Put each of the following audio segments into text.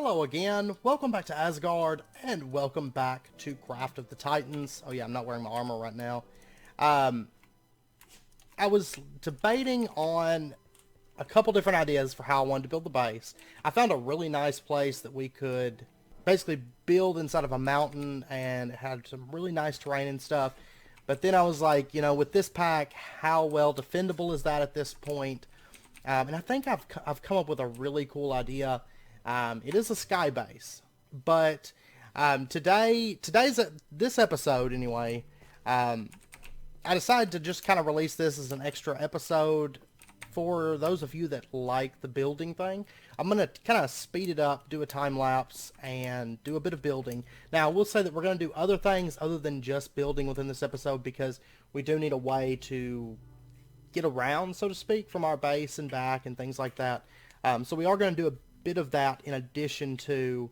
Hello again, welcome back to Asgard, and welcome back to Craft of the Titans. Oh yeah, I'm not wearing my armor right now. I was debating on a couple different ideas for how I wanted to build the base. I found a really nice place that we could basically build inside of a mountain, and it had some really nice terrain and stuff. But then I was like, you know, with this pack, how well defendable is that at this point? And I think I've come up with a really cool idea. It is a sky base, but this episode anyway, I decided to just kind of release this as an extra episode for those of you that like the building thing. I'm gonna kind of speed it up, do a time lapse, and do a bit of building. Now, I will say that we're gonna do other things other than just building within this episode, because we do need a way to get around, so to speak, from our base and back and things like that. So we are going to do a bit of that in addition to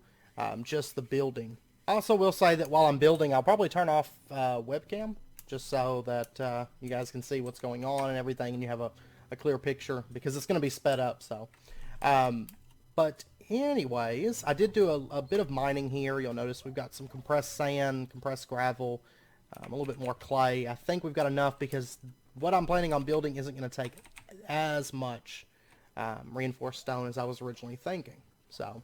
just the building. I also will say that while I'm building, I'll probably turn off webcam just so that you guys can see what's going on and everything, and you have a clear picture, because it's going to be sped up. So, but anyways, I did do a bit of mining here. You'll notice we've got some compressed sand, compressed gravel, a little bit more clay. I think we've got enough, because what I'm planning on building isn't going to take as much reinforced stone as I was originally thinking. So,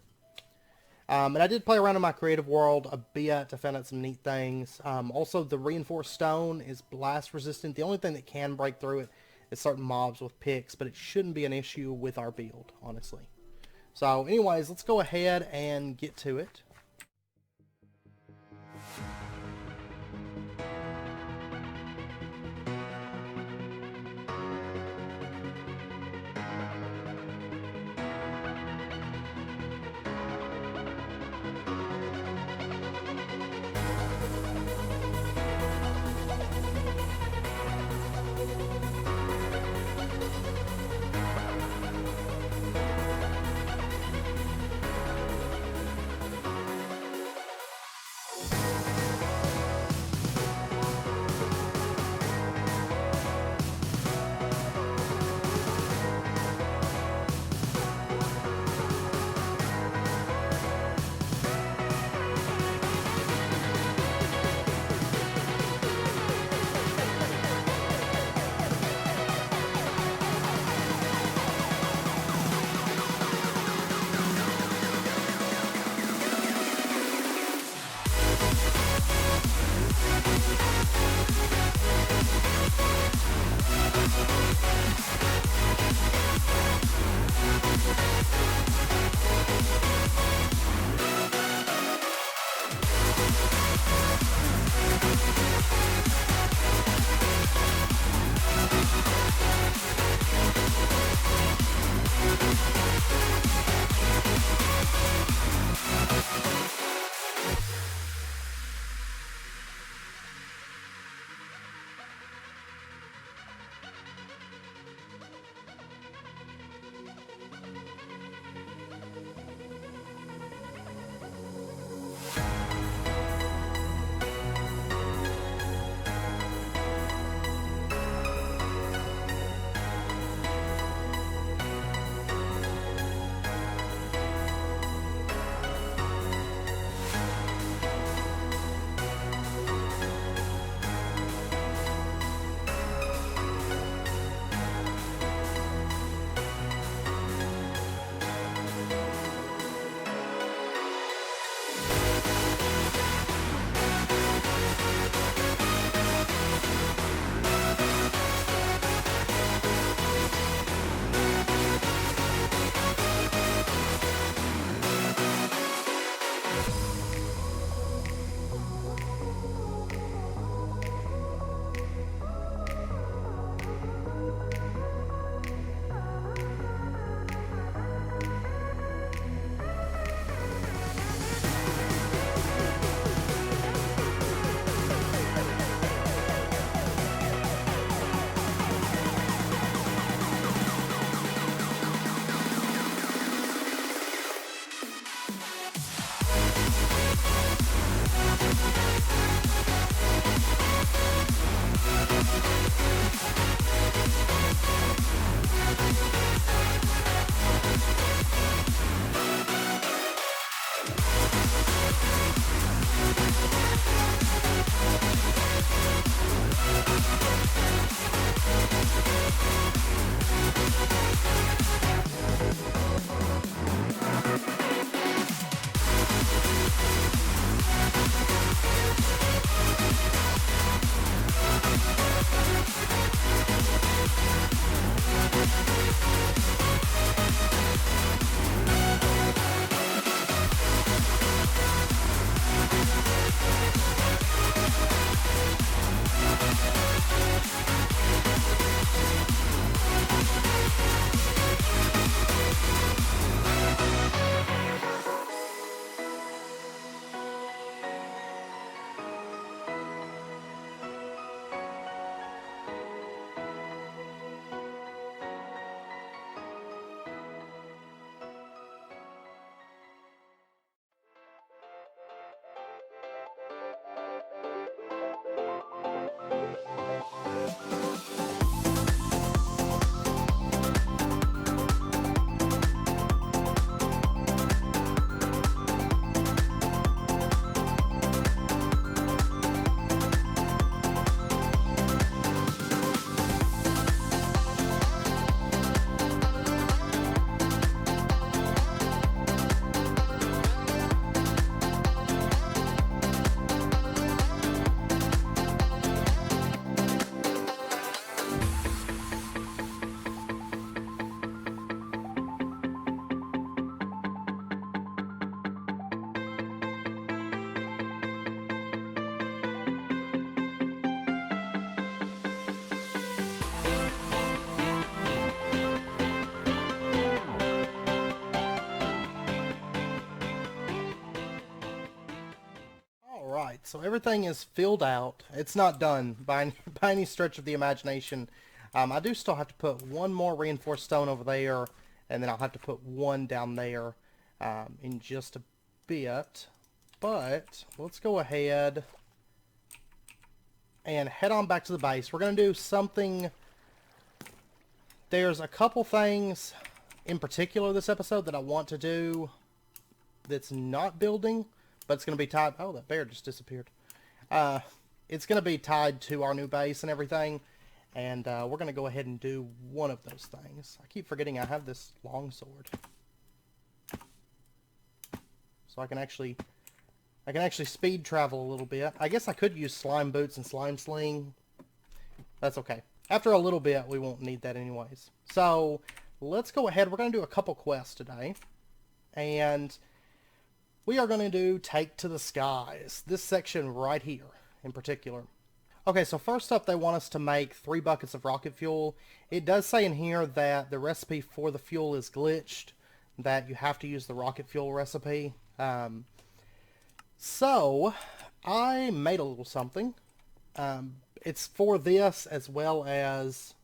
and I did play around in my creative world a bit to find out some neat things. Also, the reinforced stone is blast resistant. The only thing that can break through it is certain mobs with picks, but it shouldn't be an issue with our build, honestly. So, anyways, let's go ahead and get to it. so everything is filled out. It's not done by, by any stretch of the imagination. I do still have to put one more reinforced stone over there, and then I'll have to put one down there in just a bit. But let's go ahead and head on back to the base. We're going to do something. There's a couple things in particular this episode that I want to do that's not building, but it's going to be tied... Oh, that bear just disappeared. It's going to be tied to our new base and everything, and we're going to go ahead and do one of those things. I keep forgetting I have this longsword. So I can actually speed travel a little bit. I guess I could use slime boots and slime sling. That's okay. After a little bit, we won't need that anyways. So let's go ahead. We're going to do a couple quests today. And we are going to do Take to the Skies. This section right here in particular. Okay, so first up, they want us to make 3 buckets of rocket fuel. It does say in here that the recipe for the fuel is glitched, that you have to use the rocket fuel recipe. So I made a little something. It's for this as well as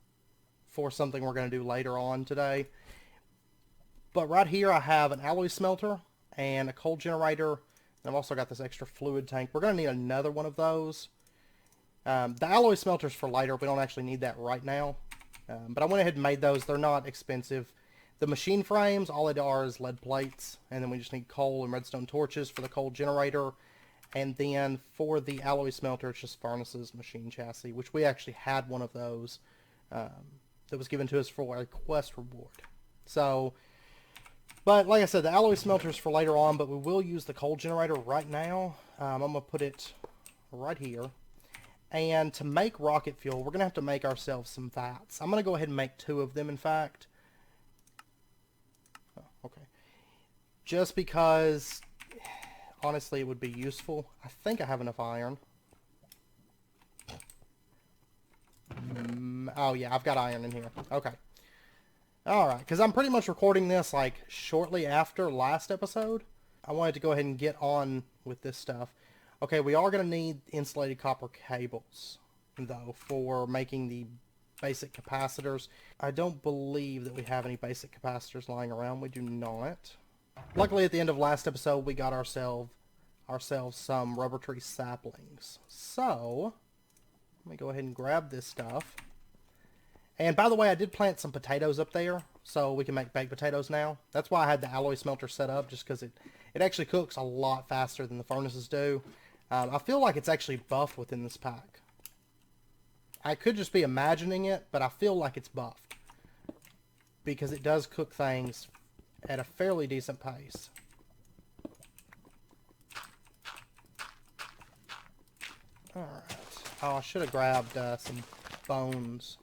for something we're going to do later on today. But right here I have an alloy smelter and a coal generator. And I've also got this extra fluid tank. We're going to need another one of those. The alloy smelter's for later. We don't actually need that right now. But I went ahead and made those. They're not expensive. The machine frames, all they are is lead plates. And then we just need coal and redstone torches for the coal generator. And then for the alloy smelter, it's just furnaces, machine chassis, which we actually had one of those that was given to us for a quest reward. So, but like I said, the alloy smelter is for later on, but we will use the coal generator right now. I'm going to put it right here. And to make rocket fuel, we're going to have to make ourselves some vats. I'm going to go ahead and make 2 of them, in fact. Oh, okay. Just because... honestly, it would be useful. I think I have enough iron. Oh, yeah, I've got iron in here. Okay. Alright, because I'm pretty much recording this, like, shortly after last episode. I wanted to go ahead and get on with this stuff. Okay, we are going to need insulated copper cables, though, for making the basic capacitors. I don't believe that we have any basic capacitors lying around. We do not. Luckily, at the end of last episode, we got ourselves some rubber tree saplings. So, let me go ahead and grab this stuff. And by the way, I did plant some potatoes up there, so we can make baked potatoes now. That's why I had the alloy smelter set up, just because it actually cooks a lot faster than the furnaces do. I feel like it's actually buffed within this pack. I could just be imagining it, but I feel like it's buffed. Because it does cook things at a fairly decent pace. Alright. Oh, I should have grabbed some bones.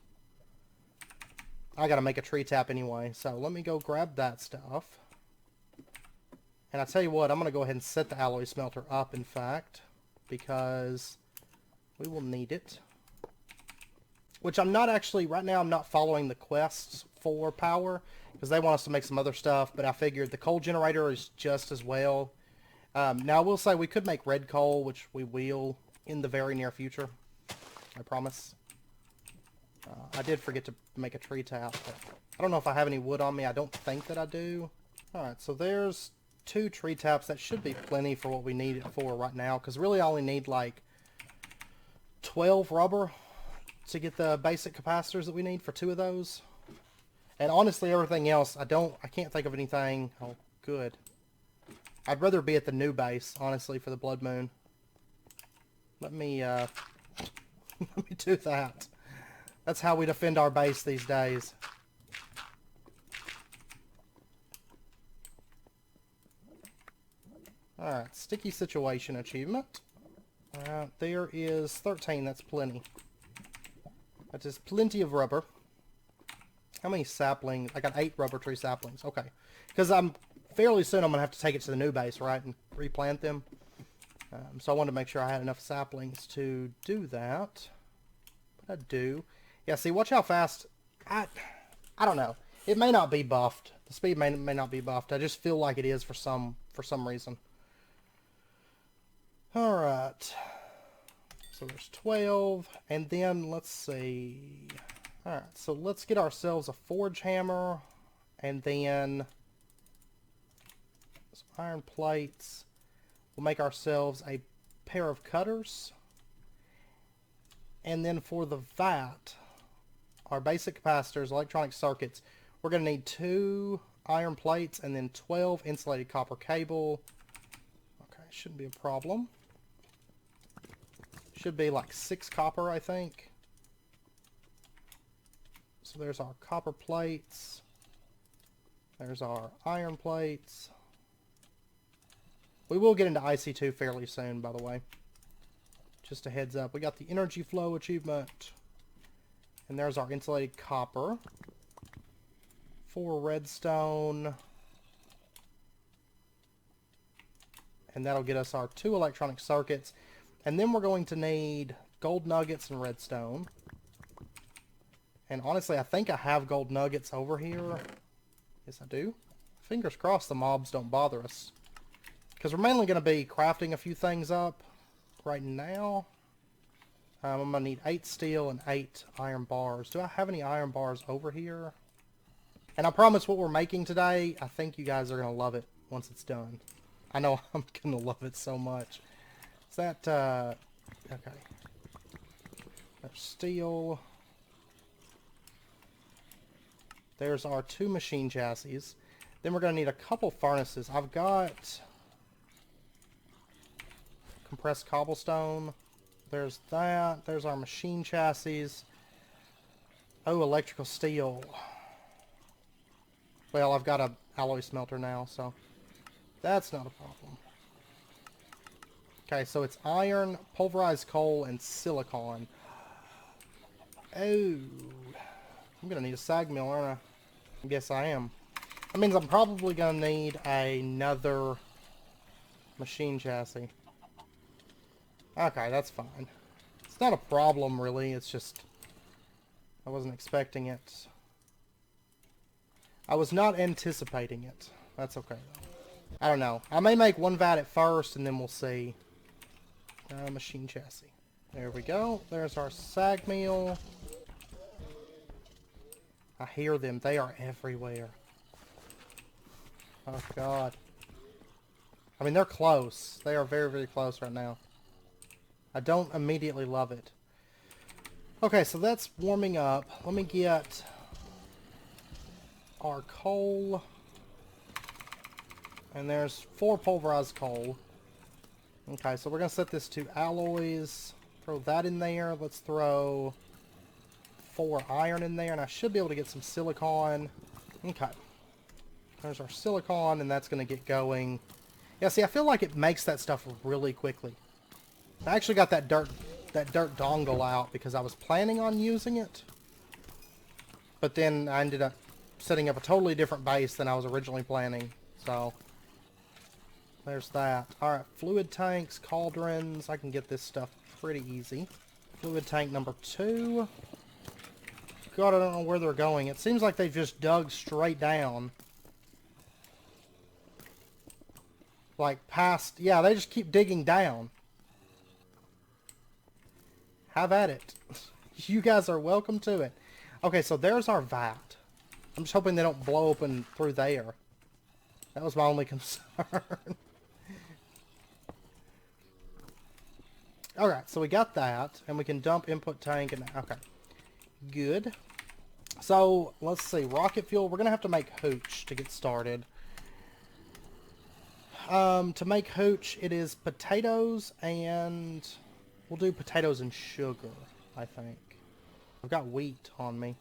I gotta make a tree tap anyway, so let me go grab that stuff. And I tell you what, I'm gonna go ahead and set the alloy smelter up, in fact, because we will need it. Which I'm not actually, right now I'm not following the quests for power, because they want us to make some other stuff, but I figured the coal generator is just as well. Now I will say we could make red coal, which we will in the very near future. I promise. I did forget to make a tree tap, but I don't know if I have any wood on me. I don't think that I do. Alright, so there's 2 tree taps. That should be plenty for what we need it for right now, because really I only need like 12 rubber to get the basic capacitors that we need for 2 of those. And honestly, everything else, I can't think of anything. Oh, good. I'd rather be at the new base, honestly, for the Blood Moon. Let me, let me do that. That's how we defend our base these days. Alright, sticky situation achievement. There is 13, that's plenty. That is plenty of rubber. How many saplings? I got 8 rubber tree saplings. Okay. Because fairly soon I'm going to have to take it to the new base, right? And replant them. So I wanted to make sure I had enough saplings to do that. But I do. Yeah, see, watch how fast... I don't know. It may not be buffed. The speed may not be buffed. I just feel like it is for some reason. Alright. So there's 12. And then, let's see. Alright, so let's get ourselves a forge hammer. And then some iron plates. We'll make ourselves a pair of cutters. And then for the vat, our basic capacitors, electronic circuits, we're going to need 2 iron plates and then 12 insulated copper cable. Okay, shouldn't be a problem. Should be like 6 copper, I think. So there's our copper plates. There's our iron plates. We will get into IC2 fairly soon, by the way. Just a heads up. We got the energy flow achievement. And there's our insulated copper. 4 redstone. And that'll get us our 2 electronic circuits. And then we're going to need gold nuggets and redstone. And honestly, I think I have gold nuggets over here. Yes, I do. Fingers crossed the mobs don't bother us. Because we're mainly going to be crafting a few things up right now. I'm going to need 8 steel and 8 iron bars. Do I have any iron bars over here? And I promise what we're making today, I think you guys are going to love it once it's done. I know I'm going to love it so much. Is that, okay. There's steel. There's our 2 machine chassis. Then we're going to need a couple furnaces. I've got compressed cobblestone. There's that. There's our machine chassis. Oh, electrical steel. Well, I've got a alloy smelter now, so that's not a problem. Okay, so it's iron, pulverized coal, and silicon. Oh. I'm going to need a sag mill, aren't I? Yes, I am. That means I'm probably going to need another machine chassis. Okay, that's fine. It's not a problem, really. It's just I wasn't expecting it. I was not anticipating it. That's okay, though. I don't know. I may make one vat at first, and then we'll see. Machine chassis. There we go. There's our sag mill. I hear them. They are everywhere. Oh, God. I mean, they're close. They are very, very close right now. I don't immediately love it. Okay, so that's warming up. Let me get our coal. And there's 4 pulverized coal. Okay, so we're going to set this to alloys. Throw that in there. Let's throw 4 iron in there. And I should be able to get some silicon. Okay. There's our silicon, and that's going to get going. Yeah, see, I feel like it makes that stuff really quickly. I actually got that dirt dongle out because I was planning on using it. But then I ended up setting up a totally different base than I was originally planning. So there's that. Alright, fluid tanks, cauldrons. I can get this stuff pretty easy. Fluid tank number 2. God, I don't know where they're going. It seems like they've just dug straight down. Like past... Yeah, they just keep digging down. Have at it. You guys are welcome to it. Okay, so there's our vat. I'm just hoping they don't blow open through there. That was my only concern. Alright, so we got that. And we can dump input tank and... Okay. Good. So, let's see. Rocket fuel. We're going to have to make hooch to get started. To make hooch, it is potatoes and... We'll do potatoes and sugar, I think. I've got wheat on me.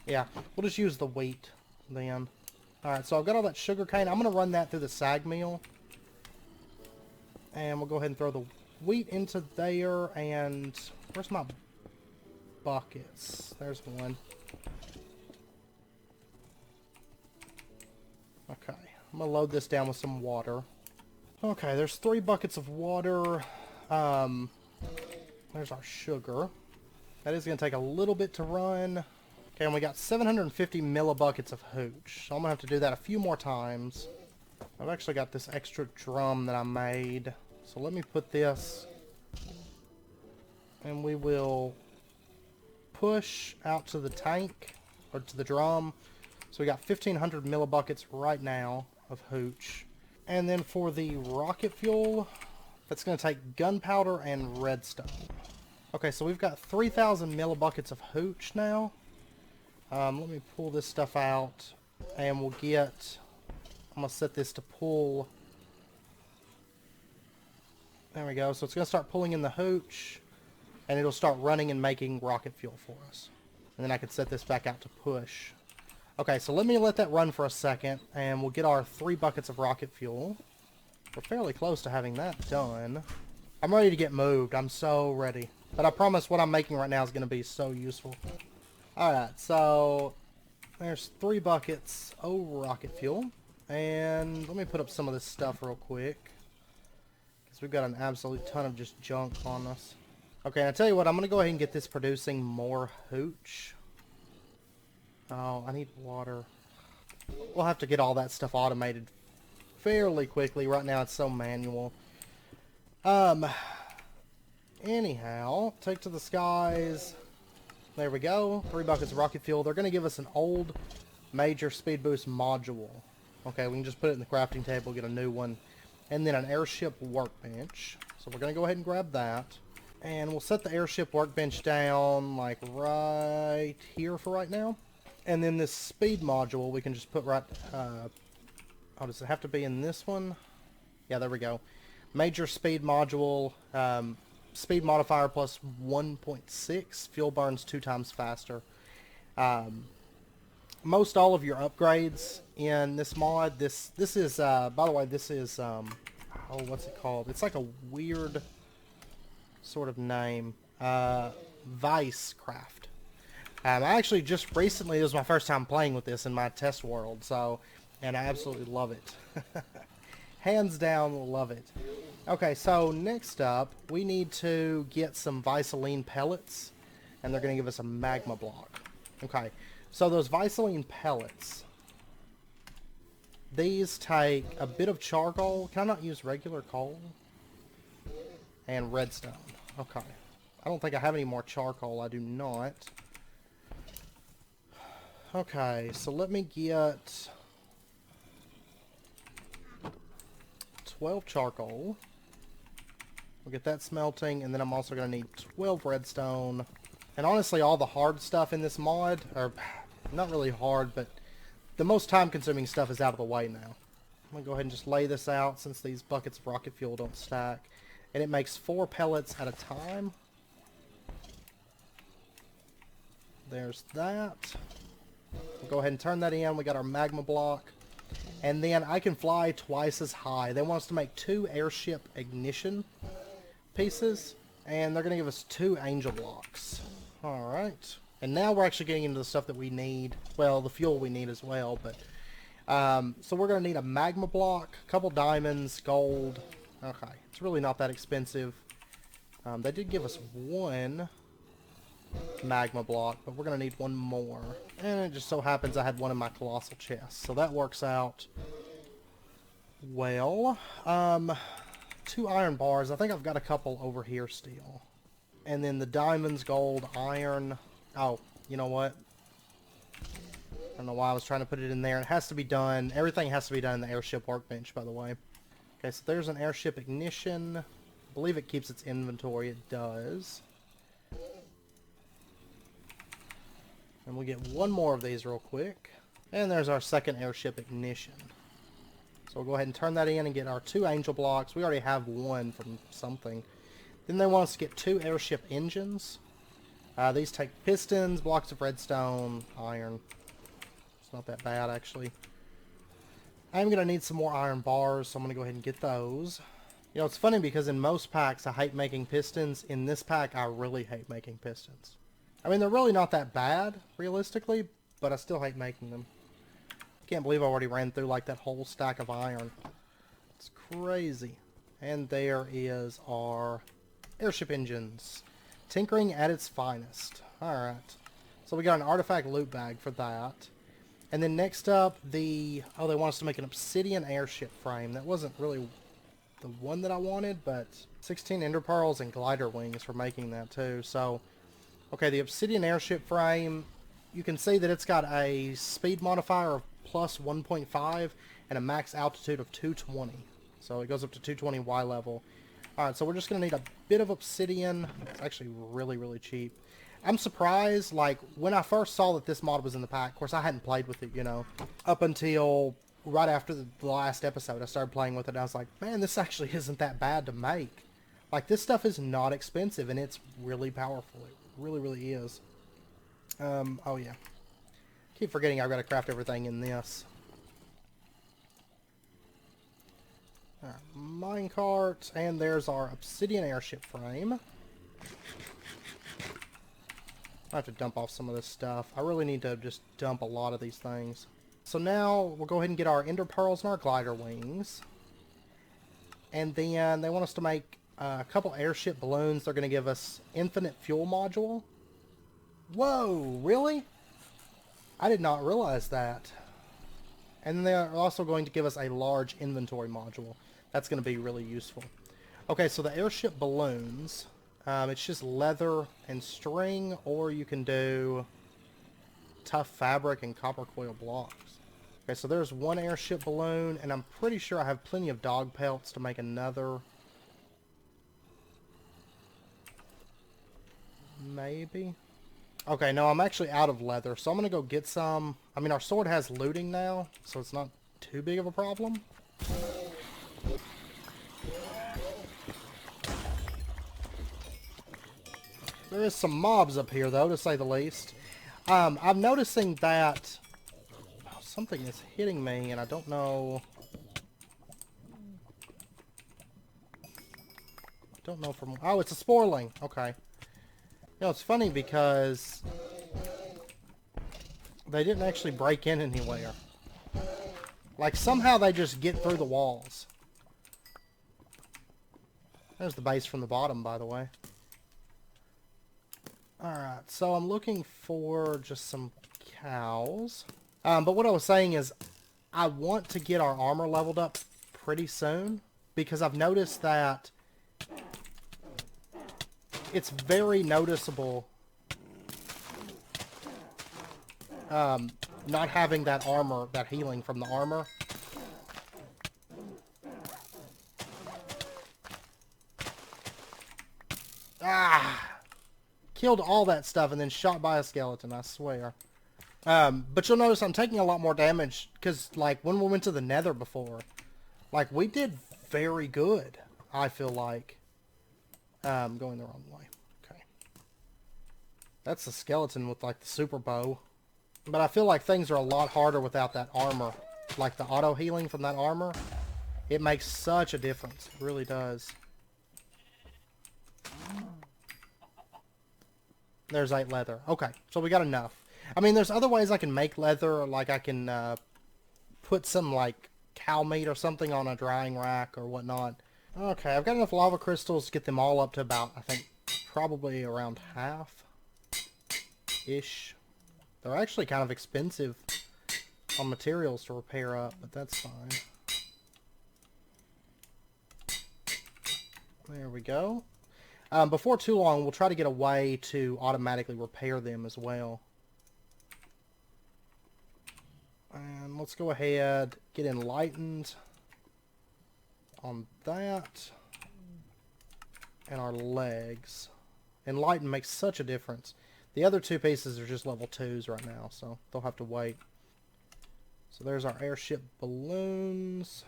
Yeah, we'll just use the wheat then. Alright, so I've got all that sugar cane. I'm going to run that through the sag mill. And we'll go ahead and throw the wheat into there. And where's my buckets? There's one. Okay, I'm going to load this down with some water. Okay, there's 3 buckets of water. There's our sugar. That is going to take a little bit to run. Okay, and we got 750 millibuckets of hooch. So I'm going to have to do that a few more times. I've actually got this extra drum that I made. So let me put this, and we will push out to the tank, or to the drum. So we got 1,500 millibuckets right now of hooch. And then for the rocket fuel, that's going to take gunpowder and redstone. Okay, so we've got 3,000 millibuckets of hooch now. Let me pull this stuff out, and we'll get... I'm going to set this to pull. There we go. So it's going to start pulling in the hooch, and it'll start running and making rocket fuel for us. And then I can set this back out to push. Okay, so let me let that run for a second, and we'll get our 3 buckets of rocket fuel. We're fairly close to having that done. I'm ready to get moved. I'm so ready. But I promise what I'm making right now is going to be so useful. Alright, so there's 3 buckets of rocket fuel. And let me put up some of this stuff real quick, because we've got an absolute ton of just junk on us. Okay, and I tell you what, I'm going to go ahead and get this producing more hooch. Oh, I need water. We'll have to get all that stuff automated fairly quickly. Right now it's so manual. Anyhow, take to the skies. There we go. 3 buckets of rocket fuel. They're going to give us an old major speed boost module. Okay, we can just put it in the crafting table, get a new one. And then an airship workbench. So we're going to go ahead and grab that. And we'll set the airship workbench down, like, right here for right now. And then this speed module, we can just put right... oh, does it have to be in this one? Yeah, there we go. Major speed module, speed modifier plus 1.6. Fuel burns 2 times faster. Most all of your upgrades in this mod, this is, by the way, this is, oh, what's it called? It's like a weird sort of name. Vice Craft. I actually just recently, this was my first time playing with this in my test world, so, and I absolutely love it. Hands down, love it. Okay, so next up, we need to get some Visaline pellets, and they're going to give us a magma block. Okay, so those Visaline pellets, these take a bit of charcoal. Can I not use regular coal? And redstone. Okay. I don't think I have any more charcoal. I do not. Okay, so let me get 12 charcoal. We'll get that smelting, and then I'm also going to need 12 redstone. And honestly, all the hard stuff in this mod, or not really hard, but the most time-consuming stuff is out of the way now. I'm going to go ahead and just lay this out since these buckets of rocket fuel don't stack. And it makes 4 pellets at a time. There's that. We'll go ahead and turn that in. We got our magma block. And then I can fly twice as high. They want us to make 2 airship ignition pieces. And they're going to give us 2 angel blocks. Alright. And now we're actually getting into the stuff that we need. Well, the fuel we need as well. But so we're going to need a magma block, a couple diamonds, gold. Okay. It's really not that expensive. They did give us 1 magma block, but we're going to need 1 more. And it just so happens I had one in my colossal chest. So that works out well. 2 iron bars. I think I've got a couple over here still. And then the diamonds, gold, iron. Oh, you know what? I don't know why I was trying to put it in there. It has to be done. Everything has to be done in the airship workbench, by the way. Okay, so there's an airship ignition. I believe it keeps its inventory. It does. And we'll get 1 more of these real quick. And there's our second airship ignition. So we'll go ahead and turn that in and get our 2 angel blocks. We already have 1 from something. Then they want us to get 2 airship engines. These take pistons, blocks of redstone, iron. It's not that bad, actually. I'm going to need some more iron bars, so I'm going to go ahead and get those. You know, it's funny because in most packs I hate making pistons. In this pack, I really hate making pistons. I mean, they're really not that bad, realistically, but I still hate making them. Can't believe I already ran through, like, that whole stack of iron. It's crazy. And there is our airship engines. Tinkering at its finest. Alright. So we got an artifact loot bag for that. And then next up, oh, they want us to make an obsidian airship frame. That wasn't really the one that I wanted, but 16 ender pearls and glider wings for making that too. So, okay, the obsidian airship frame, you can see that it's got a speed modifier of plus 1.5 and a max altitude of 220. So it goes up to 220 Y level. Alright, so we're just going to need a bit of obsidian. It's actually really, really cheap. I'm surprised, like, when I first saw that this mod was in the pack, of course I hadn't played with it, you know, up until right after the last episode I started playing with it, and I was like, man, this actually isn't that bad to make. Like, this stuff is not expensive, and it's really powerful. It really, really is. Oh yeah. Keep forgetting I've got to craft everything in this. Minecart, and there's our obsidian airship frame. I have to dump off some of this stuff. I really need to just dump a lot of these things. So now we'll go ahead and get our ender pearls and our glider wings. And then they want us to make a couple airship balloons. They're going to give us infinite fuel module. Whoa, really? I did not realize that. And then they're also going to give us a large inventory module. That's going to be really useful. Okay, so the airship balloons, it's just leather and string, or you can do tough fabric and copper coil blocks. Okay, so there's one airship balloon, and I'm pretty sure I have plenty of dog pelts to make another. Maybe. Okay, no, I'm actually out of leather, so I'm going to go get some. I mean, our sword has looting now, so it's not too big of a problem. There is some mobs up here, though, to say the least. I'm noticing that something is hitting me, and I don't know. I don't know from. Oh, it's a sporling. Okay. You know, it's funny because they didn't actually break in anywhere. Like, somehow they just get through the walls. There's the base from the bottom, by the way. Alright, so I'm looking for just some cows. But what I was saying is, I want to get our armor leveled up pretty soon, because I've noticed that it's very noticeable not having that armor, that healing from the armor. Ah! Killed all that stuff and then shot by a skeleton, I swear. But you'll notice I'm taking a lot more damage, because, like, when we went to the nether before, like, we did very good, I feel like. Going the wrong way. Okay. That's the skeleton with, like, the super bow. But I feel like things are a lot harder without that armor. Like, the auto healing from that armor. It makes such a difference. It really does. There's 8 leather. Okay, so we got enough. I mean, there's other ways I can make leather. Like, I can put some, like, cow meat or something on a drying rack or whatnot. Okay, I've got enough lava crystals to get them all up to about, I think, probably around half-ish. They're actually kind of expensive on materials to repair up, but that's fine. There we go. Before too long, we'll try to get a way to automatically repair them as well. And let's go ahead, get enlightened on that. And our legs. Enlighten makes such a difference. The other 2 pieces are just level 2s right now, so they'll have to wait. So there's our airship balloons.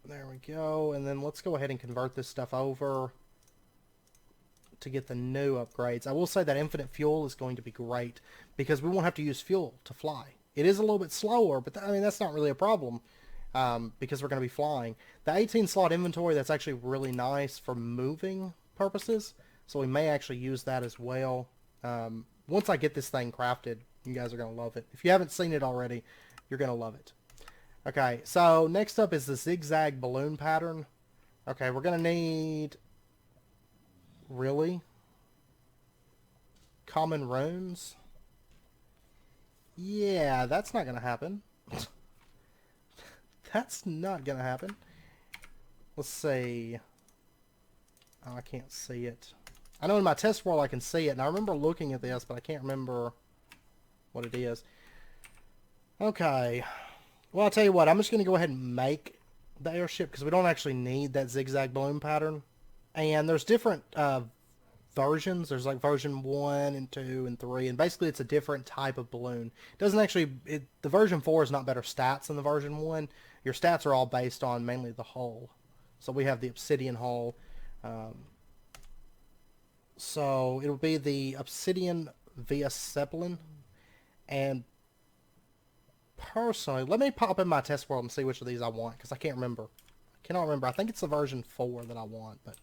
There we go. And then let's go ahead and convert this stuff over to get the new upgrades. I will say that infinite fuel is going to be great, because we won't have to use fuel to fly. It is a little bit slower, but I mean, that's not really a problem, because we're going to be flying. The 18 slot inventory, that's actually really nice for moving purposes, so we may actually use that as well. Once I get this thing crafted, you guys are going to love it. If you haven't seen it already, you're going to love it. Okay, so next up is the zigzag balloon pattern. Okay, we're going to need... Really? Common runes? Yeah, that's not going to happen. That's not gonna happen. Let's see. Oh, I can't see it. I know in my test world I can see it, and I remember looking at this, but I can't remember what it is. Okay. Well, I'll tell you what. I'm just going to go ahead and make the airship because we don't actually need that zigzag balloon pattern. And there's different versions. There's like version 1 and 2 and 3, and basically it's a different type of balloon. It doesn't actually... the version 4 is not better stats than the version 1. Your stats are all based on mainly the hull. So we have the obsidian hull. So it'll be the Obsidian via Zeppelin. And personally, let me pop in my test world and see which of these I want, because I can't remember. I cannot remember. I think it's the version 4 that I want, but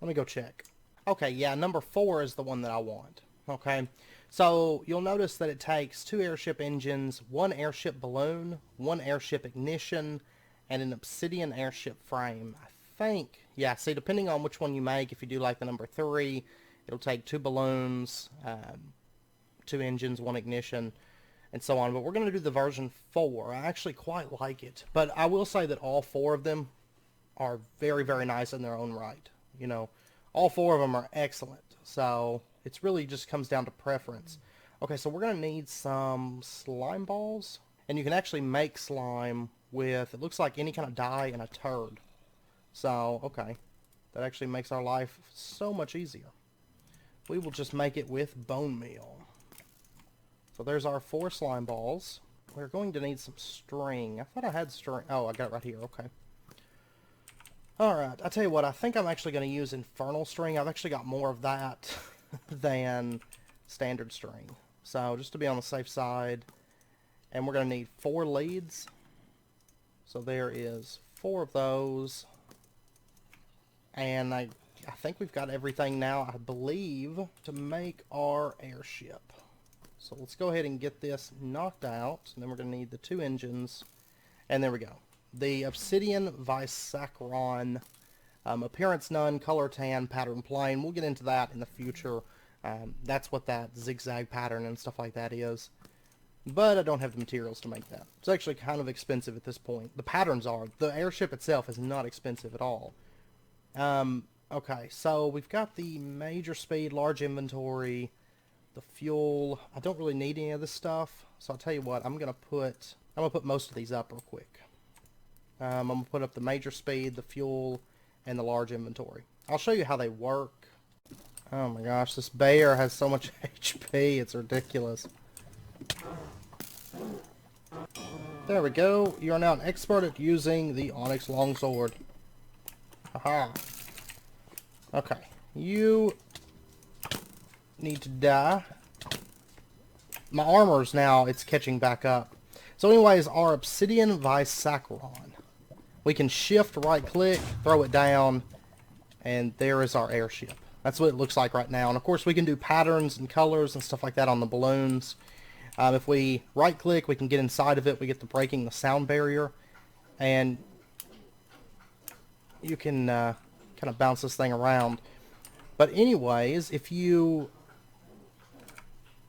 let me go check. Okay, yeah, number 4 is the one that I want. Okay, so you'll notice that it takes 2 airship engines, 1 airship balloon, 1 airship ignition, and an obsidian airship frame. I think, yeah, see, depending on which one you make, if you do like the number 3, it'll take 2 balloons, 2 engines, 1 ignition, and so on. But we're going to do the version 4. I actually quite like it. But I will say that all 4 of them are very, very nice in their own right. You know, all 4 of them are excellent. So it's really just comes down to preference. Okay, so we're going to need some slime balls. And you can actually make slime with, it looks like any kind of dye and a turd. So, okay. That actually makes our life so much easier. We will just make it with bone meal. So there's our 4 slime balls. We're going to need some string. I thought I had string. Oh, I got it right here. Okay. Alright, I tell you what, I think I'm actually going to use infernal string. I've actually got more of that than standard string. So just to be on the safe side. And we're going to need 4 leads. So there is 4 of those. And I think we've got everything now, I believe, to make our airship. So let's go ahead and get this knocked out. And then we're going to need the 2 engines. And there we go. The Obsidian Visacron. Appearance none, color tan, pattern plain. We'll get into that in the future. That's what that zigzag pattern and stuff like that is. But I don't have the materials to make that. It's actually kind of expensive at this point. The patterns are. The airship itself is not expensive at all. Okay, so we've got the major speed, large inventory, the fuel. I don't really need any of this stuff, so I'll tell you what, I'm gonna put most of these up real quick. I'm gonna put up the major speed, the fuel, and the large inventory. I'll show you how they work. Oh my gosh, this bear has so much HP, it's ridiculous. There we go. You are now an expert at using the Onyx Longsword. Haha. Okay, you need to die. My armor's now, it's catching back up. So anyways, our Obsidian Visacron. We can shift right click, throw it down, and there is our airship. That's what it looks like right now. And of course we can do patterns and colors and stuff like that on the balloons. If we right click, we can get inside of it. We get to breaking the sound barrier. And you can kind of bounce this thing around. But anyways, if you...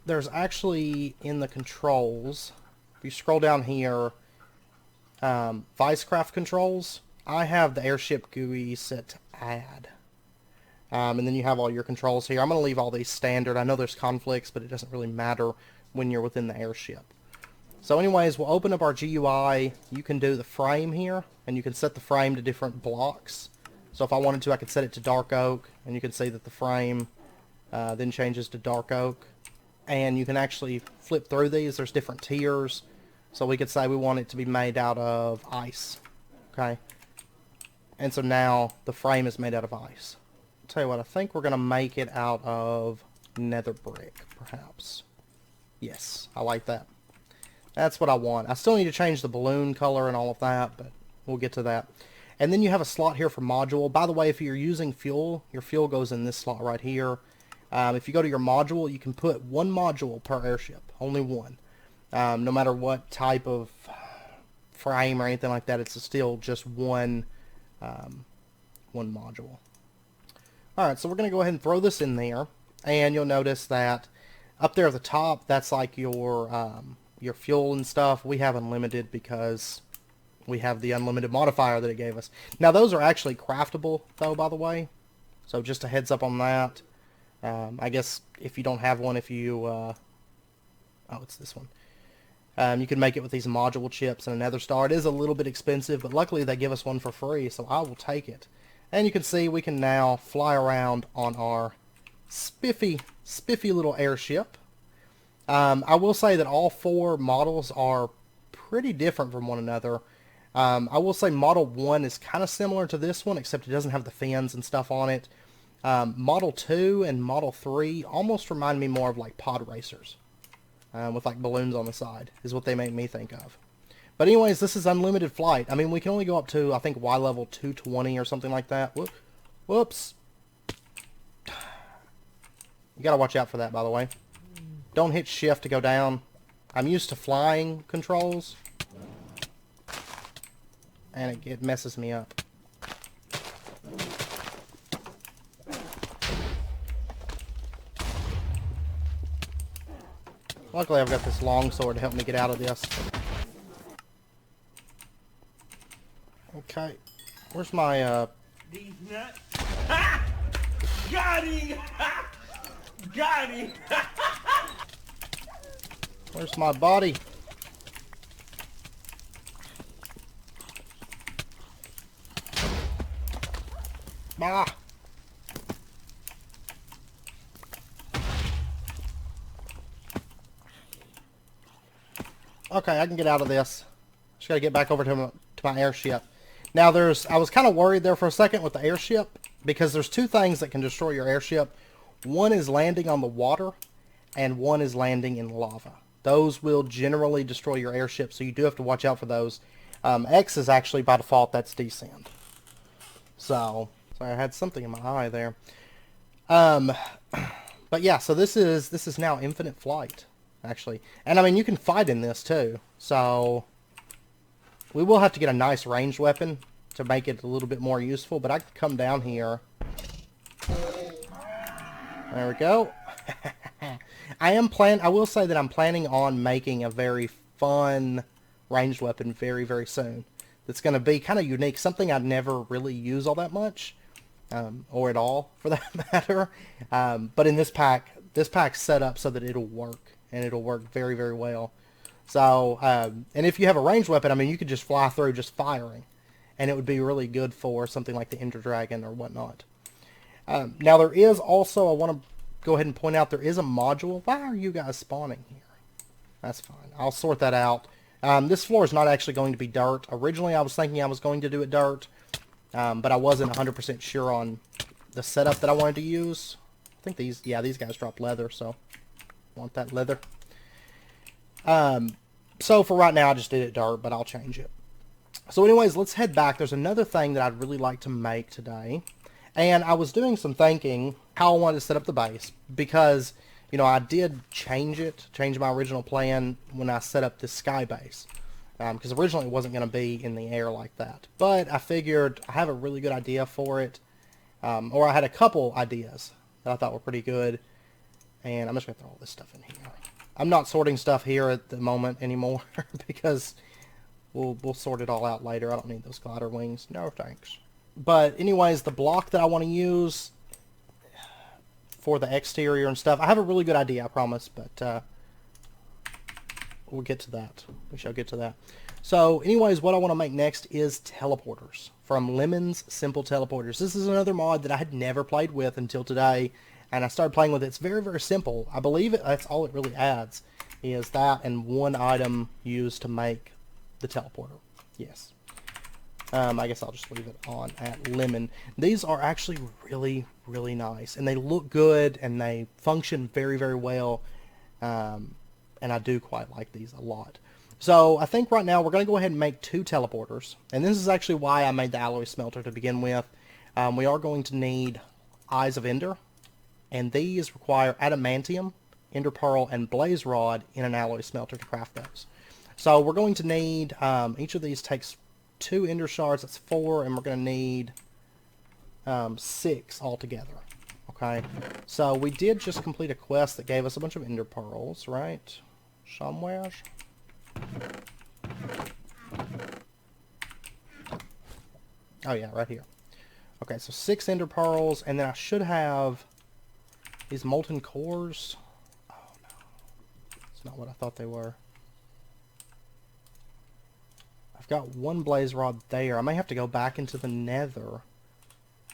There's actually in the controls, if you scroll down here, Vicecraft controls, I have the airship GUI set to add. And then you have all your controls here. I'm going to leave all these standard. I know there's conflicts, but it doesn't really matter when you're within the airship. So anyways, we'll open up our GUI. You can do the frame here, and you can set the frame to different blocks. So if I wanted to, I could set it to dark oak, and you can see that the frame then changes to dark oak. And you can actually flip through these. There's different tiers. So we could say we want it to be made out of ice. Okay? And so now the frame is made out of ice. I'll tell you what, I think we're going to make it out of nether brick, perhaps. Yes, I like that. That's what I want. I still need to change the balloon color and all of that, but we'll get to that. And then you have a slot here for module. By the way, if you're using fuel, your fuel goes in this slot right here. If you go to your module, you can put 1 module per airship. Only 1. No matter what type of frame or anything like that, it's still just one module. Alright, so we're going to go ahead and throw this in there. And you'll notice that up there at the top, that's like your fuel and stuff. We have unlimited because, we have the unlimited modifier that it gave us. Now, those are actually craftable, though, by the way. So just a heads up on that. I guess if you don't have one, if you... oh, it's this one. You can make it with these module chips and a nether star. It is a little bit expensive, but luckily they give us one for free, so I will take it. And you can see we can now fly around on our spiffy little airship. I will say that all 4 models are pretty different from one another. I will say Model 1 is kind of similar to this one, except it doesn't have the fins and stuff on it. Model 2 and Model 3 almost remind me more of like pod racers. With like balloons on the side, is what they make me think of. But anyways, this is unlimited flight. I mean, we can only go up to, I think, Y level 220 or something like that. Whoops. You gotta watch out for that, by the way. Don't hit shift to go down. I'm used to flying controls, and it messes me up. Luckily, I've got this long sword to help me get out of this. Okay. Where's my, These nuts. Ha! Got him! Ha! Got him! Where's my body? Bah! Okay, I can get out of this. Just gotta get back over to my airship. Now I was kind of worried there for a second with the airship, because there's 2 things that can destroy your airship. One is landing on the water, and one is landing in lava. Those will generally destroy your airship, so you do have to watch out for those. X is actually, by default, that's descend. So, sorry, I had something in my eye there. But yeah, so this is now infinite flight, actually. And I mean, you can fight in this too. So we will have to get a nice ranged weapon to make it a little bit more useful, but I can come down here. There we go. I will say that I'm planning on making a very fun ranged weapon very, very soon. That's going to be kind of unique, something I'd never really use all that much, or at all for that matter. But in this pack's set up so that it'll work, and it'll work very, very well. So, and if you have a ranged weapon, I mean, you could just fly through just firing, and it would be really good for something like the Ender Dragon or whatnot. Now there is also, I want to go ahead and point out, there is a module. Why are you guys spawning here? That's fine. I'll sort that out. This floor is not actually going to be dirt. Originally, I was thinking I was going to do it dirt, but I wasn't 100% sure on the setup that I wanted to use. I think these guys drop leather, so I want that leather. So for right now, I just did it dirt, but I'll change it. So anyways, let's head back. There's another thing that I'd really like to make today. And I was doing some thinking how I wanted to set up the base, because, you know, I did change my original plan when I set up this sky base. Because originally it wasn't going to be in the air like that. But I figured I have a really good idea for it. Or I had a couple ideas that I thought were pretty good. And I'm just going to throw all this stuff in here. I'm not sorting stuff here at the moment anymore because we'll sort it all out later. I don't need those glider wings. No thanks. But anyways, the block that I want to use for the exterior and stuff, I have a really good idea, I promise, but we'll get to that. We shall get to that. So anyways, what I want to make next is teleporters from Lemon's Simple Teleporters. This is another mod that I had never played with until today, and I started playing with it. It's very, very simple. I believe that's all it really adds, is that and one item used to make the teleporter. Yes. I guess I'll just leave it on at Lemon. These are actually really, really nice, and they look good, and they function very, very well, and I do quite like these a lot. So I think right now we're going to go ahead and make 2 teleporters, and this is actually why I made the alloy smelter to begin with. We are going to need Eyes of Ender, and these require adamantium, ender pearl, and blaze rod in an alloy smelter to craft those. So we're going to need, each of these takes 2 ender shards, that's 4, and we're going to need 6 altogether. Okay, so we did just complete a quest that gave us a bunch of ender pearls, right? Somewhere. Oh yeah, right here. Okay, so 6 ender pearls, and then I should have these molten cores. Oh no, it's not what I thought they were. I've got 1 blaze rod there. I may have to go back into the nether.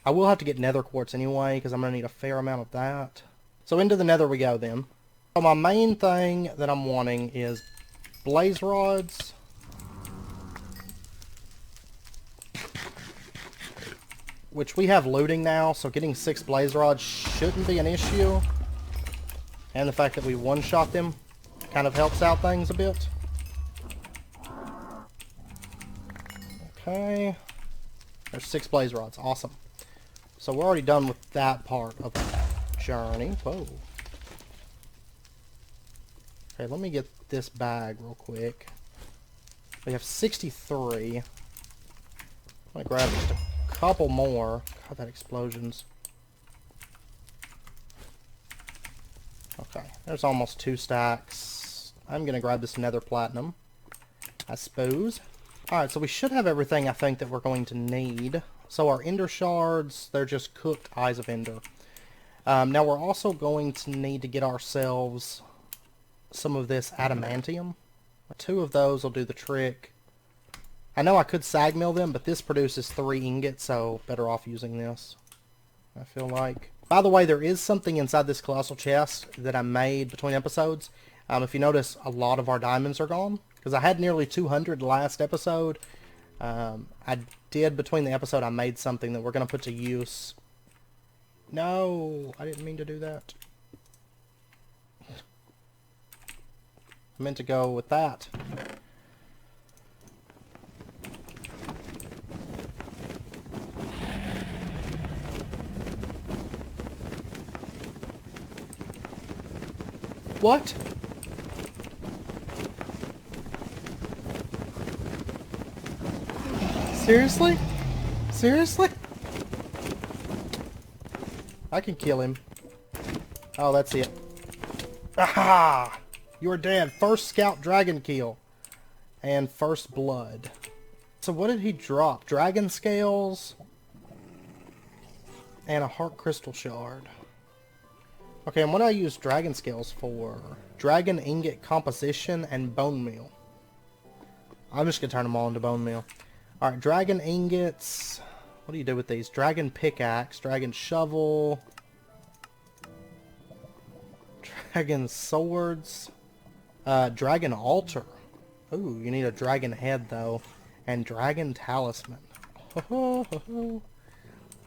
I will have to get nether quartz anyway, because I'm going to need a fair amount of that. So into the nether we go then. So my main thing that I'm wanting is blaze rods. Which we have looting now, so getting 6 blaze rods shouldn't be an issue. And the fact that we one-shot them kind of helps out things a bit. Okay. There's 6 blaze rods. Awesome. So we're already done with that part of the journey. Whoa. Okay, let me get this bag real quick. We have 63. I'm gonna grab just a couple more. God, that explosions. Okay, there's almost 2 stacks. I'm gonna grab this nether platinum, I suppose. Alright, so we should have everything I think that we're going to need. So our ender shards, they're just cooked eyes of ender. Now we're also going to need to get ourselves some of this adamantium. 2 of those will do the trick. I know I could sag mill them, but this produces 3 ingots, so better off using this, I feel like. By the way, there is something inside this colossal chest that I made between episodes. If you notice, a lot of our diamonds are gone, because I had nearly 200 last episode. I did, between the episode, I made something that we're going to put to use. No, I didn't mean to do that. I meant to go with that. What? Seriously? Seriously? I can kill him. Oh, that's it. Aha! You're dead. First scout dragon kill. And first blood. So what did he drop? Dragon scales. And a heart crystal shard. Okay, and what do I use dragon scales for? Dragon ingot composition and bone meal. I'm just going to turn them all into bone meal. Alright, dragon ingots. What do you do with these? Dragon pickaxe, dragon shovel, dragon swords, dragon altar. Ooh, you need a dragon head though. And dragon talisman.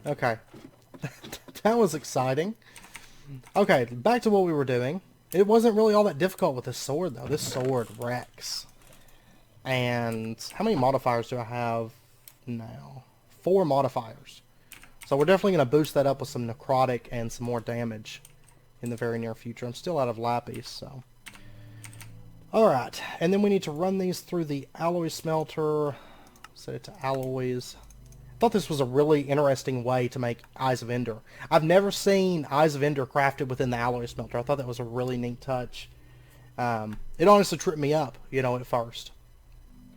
Okay. That was exciting. Okay, back to what we were doing. It wasn't really all that difficult with this sword though. This sword wrecks. And how many modifiers do I have now? 4 modifiers. So we're definitely going to boost that up with some necrotic and some more damage in the very near future. I'm still out of lapis, so. Alright, and then we need to run these through the alloy smelter. Set it to alloys. I thought this was a really interesting way to make Eyes of Ender. I've never seen Eyes of Ender crafted within the alloy smelter. I thought that was a really neat touch. It honestly tripped me up, you know, at first.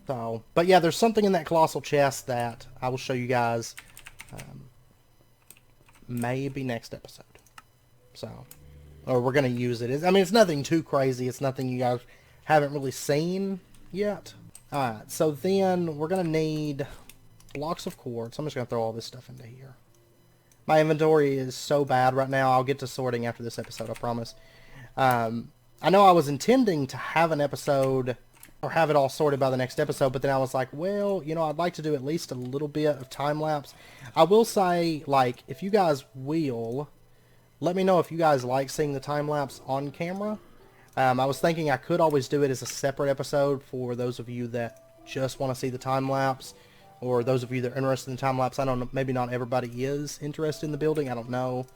So, but yeah, there's something in that colossal chest that I will show you guys maybe next episode. So, or we're going to use it. I mean, it's nothing too crazy. It's nothing you guys haven't really seen yet. Alright, so then we're going to need blocks of quartz. I'm just going to throw all this stuff into here. My inventory is so bad right now. I'll get to sorting after this episode, I promise. I know I was intending to have an episode or have it all sorted by the next episode, but then I was like, well, you know, I'd like to do at least a little bit of time lapse. I will say, like, if you guys will, let me know if you guys like seeing the time lapse on camera. I was thinking I could always do it as a separate episode for those of you that just want to see the time lapse, or those of you that are interested in the time lapse. I don't know, maybe not everybody is interested in the building, I don't know.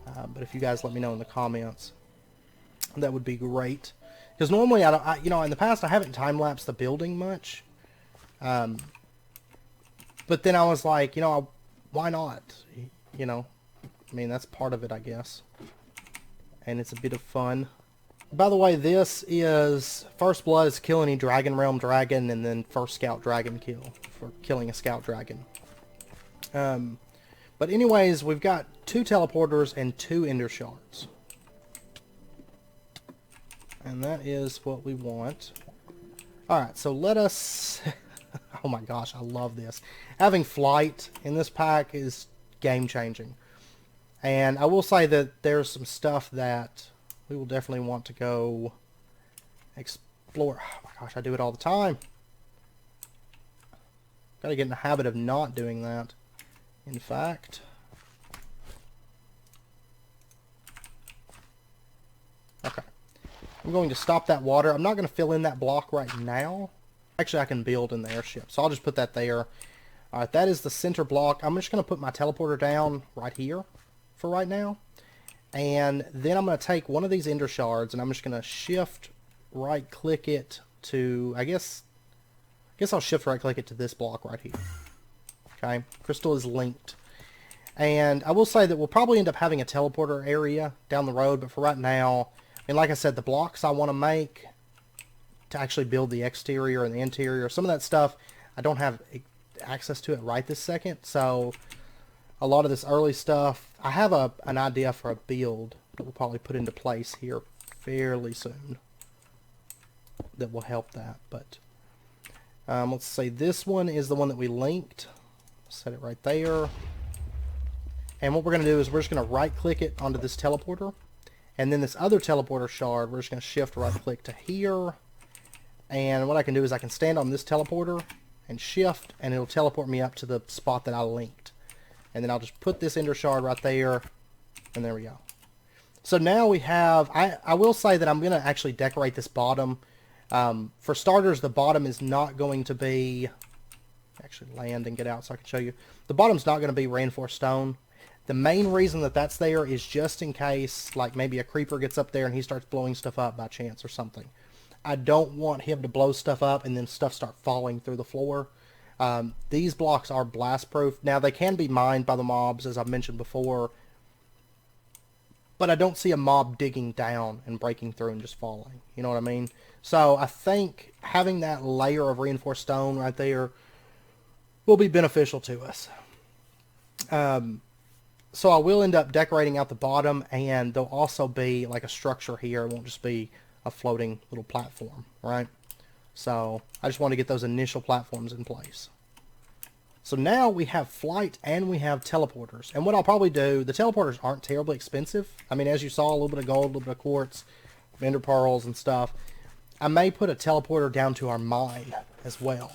But if you guys let me know in the comments, that would be great. Because normally, you know, in the past, I haven't time-lapsed the building much. But then I was like, you know, why not? You know, I mean, that's part of it, I guess. And it's a bit of fun. By the way, this is First Blood is kill any Dragon Realm dragon, and then First Scout Dragon kill for killing a Scout Dragon. But anyways, we've got 2 teleporters and 2 ender shards. And that is what we want. Alright, so let us... Oh my gosh, I love this. Having flight in this pack is game-changing. And I will say that there's some stuff that we will definitely want to go explore. Oh my gosh, I do it all the time. Gotta get in the habit of not doing that. In fact... Okay. I'm going to stop that water. I'm not going to fill in that block right now. Actually, I can build in the airship, so I'll just put that there. Alright, that is the center block. I'm just going to put my teleporter down right here for right now. And then I'm going to take one of these ender shards, and I'm just going to shift right-click it to... I guess I'll shift right-click it to this block right here. Okay, crystal is linked. And I will say that we'll probably end up having a teleporter area down the road, but for right now... And like I said, the blocks I want to make to actually build the exterior and the interior, some of that stuff, I don't have access to it right this second. So a lot of this early stuff, I have an idea for a build that we'll probably put into place here fairly soon that will help that. But let's see, this one is the one that we linked. Set it right there. And what we're going to do is we're just going to right click it onto this teleporter. And then this other teleporter shard, we're just going to shift right click to here. And what I can do is I can stand on this teleporter and shift, and it'll teleport me up to the spot that I linked. And then I'll just put this ender shard right there, and there we go. So now we have, I will say that I'm going to actually decorate this bottom. For starters, the bottom is not going to be, actually land and get out so I can show you. The bottom's not going to be reinforced stone. The main reason that that's there is just in case, like maybe a creeper gets up there and he starts blowing stuff up by chance or something. I don't want him to blow stuff up and then stuff start falling through the floor. These blocks are blast proof. Now they can be mined by the mobs, as I've mentioned before, but I don't see a mob digging down and breaking through and just falling. You know what I mean? So I think having that layer of reinforced stone right there will be beneficial to us. So I will end up decorating out the bottom, and there'll also be like a structure here. It won't just be a floating little platform, right? So I just want to get those initial platforms in place. So now we have flight and we have teleporters. And what I'll probably do, the teleporters aren't terribly expensive. I mean, as you saw, a little bit of gold, a little bit of quartz, vendor pearls and stuff. I may put a teleporter down to our mine as well.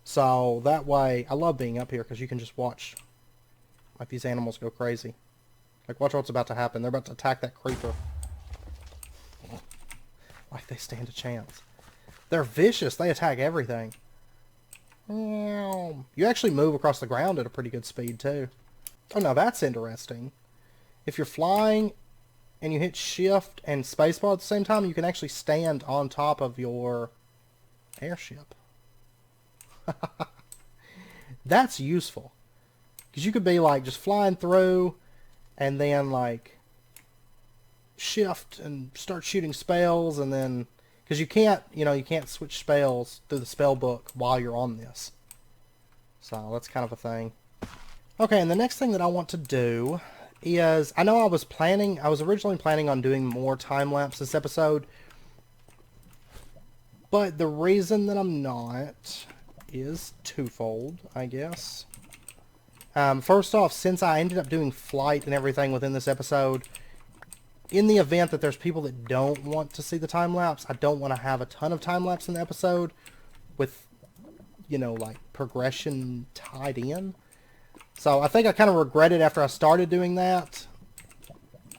So that way, I love being up here because you can just watch like these animals go crazy. Like watch what's about to happen. They're about to attack that creeper. Like they stand a chance. They're vicious. They attack everything. You actually move across the ground at a pretty good speed too. Oh, now that's interesting. If you're flying and you hit shift and spacebar at the same time, you can actually stand on top of your airship. That's useful. Because you could be like just flying through and then like shift and start shooting spells, and then because you can't, you can't switch spells through the spell book while you're on this. So that's kind of a thing. Okay, and the next thing that I want to do is, I know I was originally planning on doing more time-lapse this episode, but the reason that I'm not is twofold, I guess. First off, since I ended up doing flight and everything within this episode, in the event that there's people that don't want to see the time-lapse, I don't want to have a ton of time-lapse in the episode with, like progression tied in. So I think I kind of regret it after I started doing that.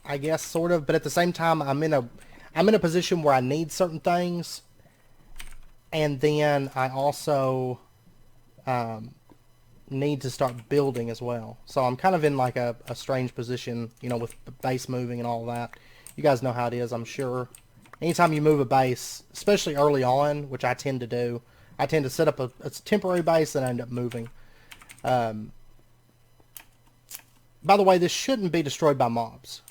I guess, sort of. But at the same time, I'm in a position where I need certain things. And then I also need to start building as well. So I'm kind of in like a strange position, with the base moving and all that. You guys know how it is, I'm sure. Anytime you move a base, especially early on, which I tend to do, I tend to set up a temporary base and I end up moving. By the way, this shouldn't be destroyed by mobs.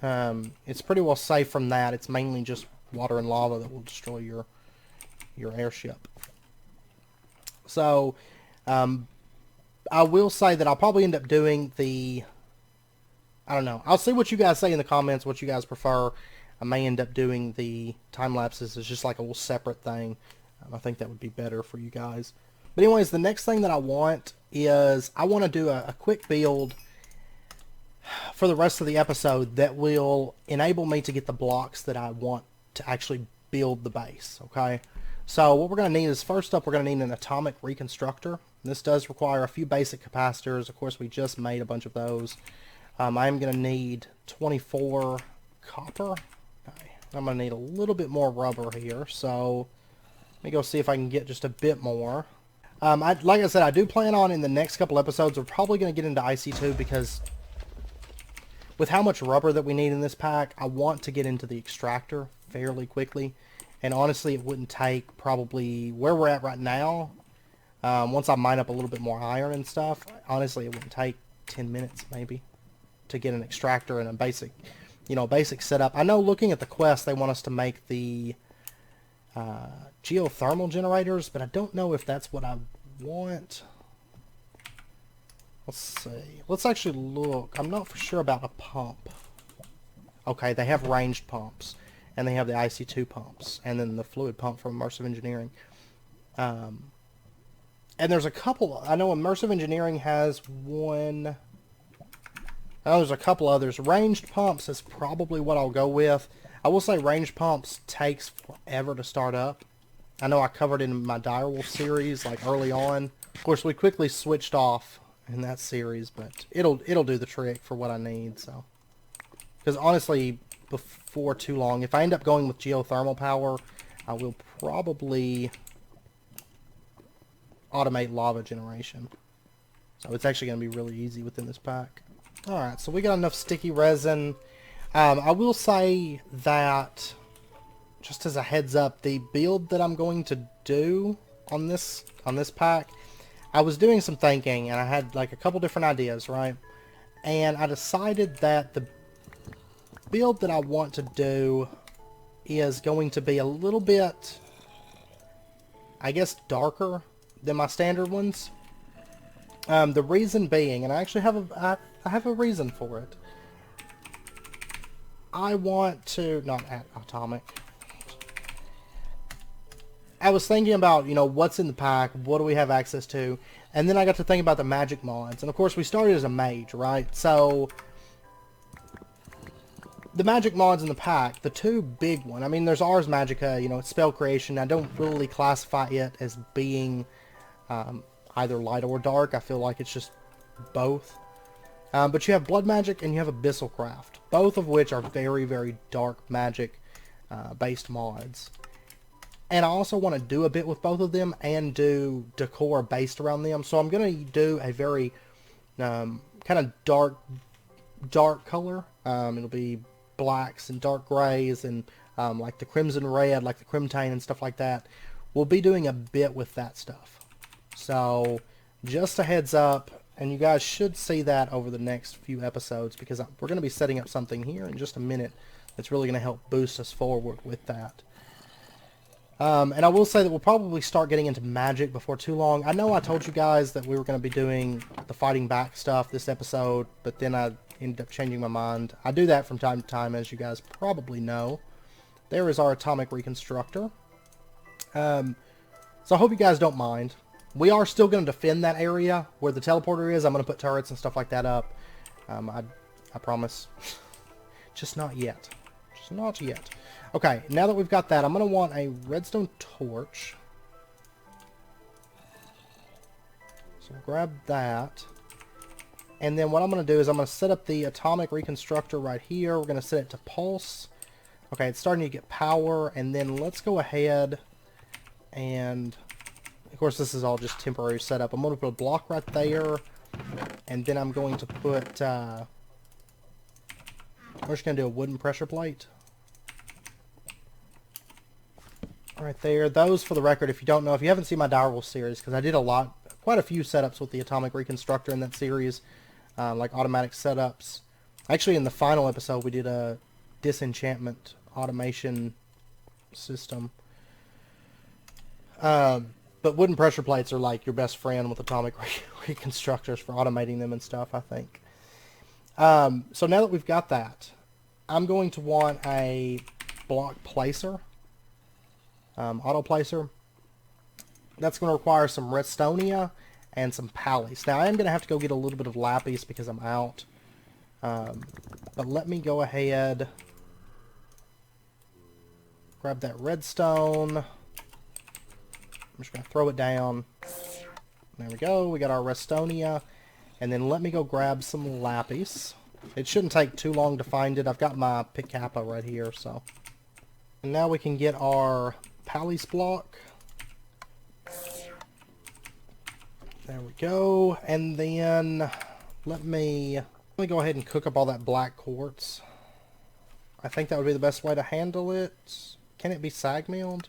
It's pretty well safe from that. It's mainly just water and lava that will destroy your airship. So, I will say that I'll probably end up doing the... I don't know. I'll see what you guys say in the comments, what you guys prefer. I may end up doing the time lapses as just like a little separate thing. I think that would be better for you guys. But anyways, the next thing that I want is I want to do a quick build for the rest of the episode that will enable me to get the blocks that I want to actually build the base. Okay. So what we're going to need is, first up, we're going to need an atomic reconstructor. This does require a few basic capacitors. Of course, we just made a bunch of those. I'm going to need 24 copper. Okay. I'm going to need a little bit more rubber here. So let me go see if I can get just a bit more. Like I said, I do plan on in the next couple episodes, we're probably going to get into IC2 because with how much rubber that we need in this pack, I want to get into the extractor fairly quickly. And honestly, it wouldn't take probably where we're at right now. Once I mine up a little bit more iron and stuff, honestly, it wouldn't take 10 minutes maybe to get an extractor and a basic, basic setup. I know looking at the quest, they want us to make the geothermal generators, but I don't know if that's what I want. Let's see. Let's actually look. I'm not for sure about a pump. Okay, they have ranged pumps, and they have the IC2 pumps, and then the fluid pump from Immersive Engineering. And there's a couple. I know Immersive Engineering has one. I know there's a couple others. Ranged pumps is probably what I'll go with. I will say ranged pumps takes forever to start up. I know I covered it in my Direwolf series, like early on. Of course, we quickly switched off in that series, but it'll do the trick for what I need. So, because honestly, before too long, if I end up going with geothermal power, I will probably automate lava generation. So it's actually going to be really easy within this pack. Alright, so we got enough sticky resin. I will say that, just as a heads up, the build that I'm going to do on this pack, I was doing some thinking, and I had like a couple different ideas, right? And I decided that the build that I want to do is going to be a little bit, I guess, darker than my standard ones. The reason being, and I actually have I have a reason for it. I want to, not atomic. I was thinking about, what's in the pack, what do we have access to, and then I got to think about the magic mods. And of course we started as a mage, right? So the magic mods in the pack, the two big ones, I mean, there's Ars Magica, it's spell creation. I don't really classify it as being either light or dark. I feel like it's just both. But you have Blood Magic and you have Abyssal Craft, both of which are very, very dark magic based mods. And I also want to do a bit with both of them and do decor based around them. So I'm going to do a very kind of dark color. It'll be blacks and dark grays and like the crimson red, like the crimtane and stuff like that. We'll be doing a bit with that stuff. So just a heads up, and you guys should see that over the next few episodes, because we're going to be setting up something here in just a minute that's really going to help boost us forward with that. And I will say that we'll probably start getting into magic before too long. I know I told you guys that we were going to be doing the fighting back stuff this episode, but then I ended up changing my mind. I do that from time to time, as you guys probably know. There is our atomic reconstructor. So I hope you guys don't mind. We are still going to defend that area where the teleporter is. I'm going to put turrets and stuff like that up. I promise. Just not yet. Just not yet. Okay, now that we've got that, I'm going to want a redstone torch. So we'll grab that. And then what I'm going to do is I'm going to set up the atomic reconstructor right here. We're going to set it to pulse. Okay, it's starting to get power. And then let's go ahead and... Of course, this is all just temporary setup. I'm going to put a block right there, and then I'm going to put, we're just going to do a wooden pressure plate. Right there. Those, for the record, if you don't know, if you haven't seen my Direwolf series, because I did quite a few setups with the Atomic Reconstructor in that series, like automatic setups. Actually, in the final episode, we did a disenchantment automation system. But wooden pressure plates are like your best friend with atomic reconstructors for automating them and stuff, I think. So now that we've got that, I'm going to want a block placer, auto placer. That's going to require some redstonia and some pallies. Now I am going to have to go get a little bit of lapis because I'm out. But let me go ahead, grab that redstone. I'm just going to throw it down. There we go. We got our redstonia. And then let me go grab some lapis. It shouldn't take too long to find it. I've got my Picappa right here, so. And now we can get our pallies block. There we go. And then let me go ahead and cook up all that black quartz. I think that would be the best way to handle it. Can it be sag milled?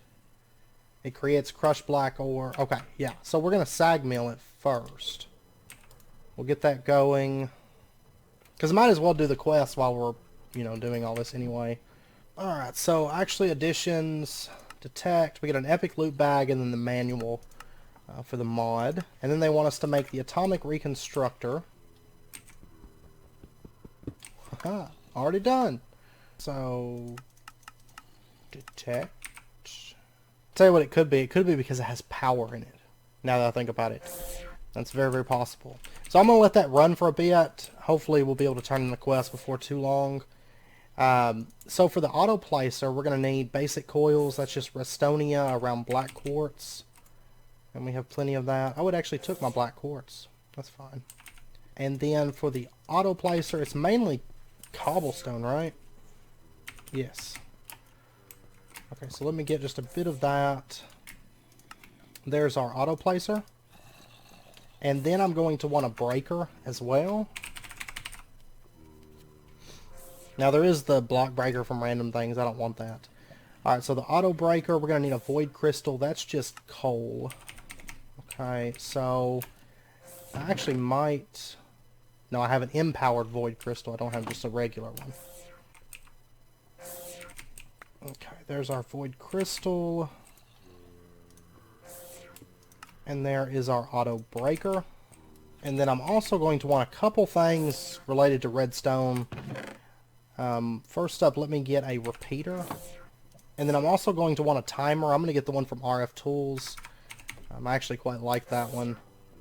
It creates crushed black ore. Okay, yeah. So we're going to sag mill it first. We'll get that going. Because I might as well do the quest while we're, you know, doing all this anyway. Alright, so actually additions, detect. We get an epic loot bag and then the manual for the mod. And then they want us to make the atomic reconstructor. Haha, already done. So, detect. Tell you what it could be. It could be because it has power in it. Now that I think about it. That's very, very possible. So I'm going to let that run for a bit. Hopefully we'll be able to turn in the quest before too long. So for the auto placer, we're going to need basic coils. That's just redstonia around black quartz. And we have plenty of that. Oh, it actually took my black quartz. That's fine. And then for the auto placer, it's mainly cobblestone, right? Yes. Okay, so let me get just a bit of that. There's our auto placer. And then I'm going to want a breaker as well. Now there is the block breaker from random things. I don't want that. Alright, so the auto breaker, we're going to need a void crystal. That's just coal. Okay, so I actually might... No, I have an empowered void crystal. I don't have just a regular one. Okay, there's our void crystal. And there is our auto breaker. And then I'm also going to want a couple things related to redstone. First up, let me get a repeater. And then I'm also going to want a timer. I'm going to get the one from RF Tools. I actually quite like that one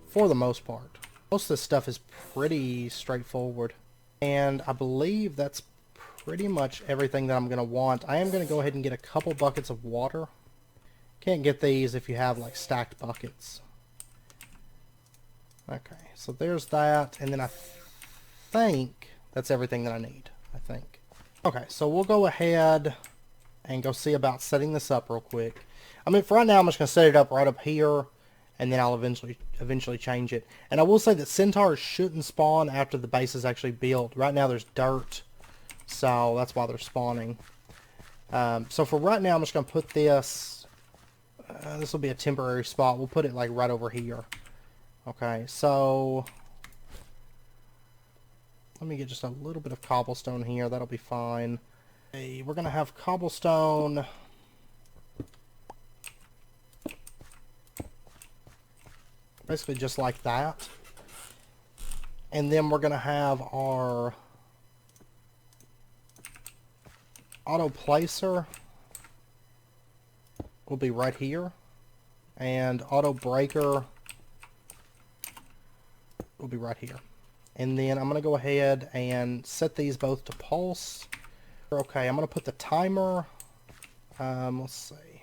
for the most part. Most of this stuff is pretty straightforward. And I believe that's pretty much everything that I'm going to want. I am going to go ahead and get a couple buckets of water. Can't get these if you have like stacked buckets. Okay, so there's that, and then I think that's everything that I need, I think. Okay, so we'll go ahead and go see about setting this up real quick. I mean, for right now, I'm just going to set it up right up here, and then I'll eventually change it. And I will say that centaurs shouldn't spawn after the base is actually built. Right now, there's dirt, so that's why they're spawning. So for right now, I'm just going to put this... this will be a temporary spot. We'll put it like right over here. Okay, so let me get just a little bit of cobblestone here. That'll be fine. Okay, we're going to have cobblestone. Basically just like that. And then we're going to have our auto placer. Will be right here, and auto breaker will be right here. And then I'm going to go ahead and set these both to pulse. Okay, I'm going to put the timer, let's see.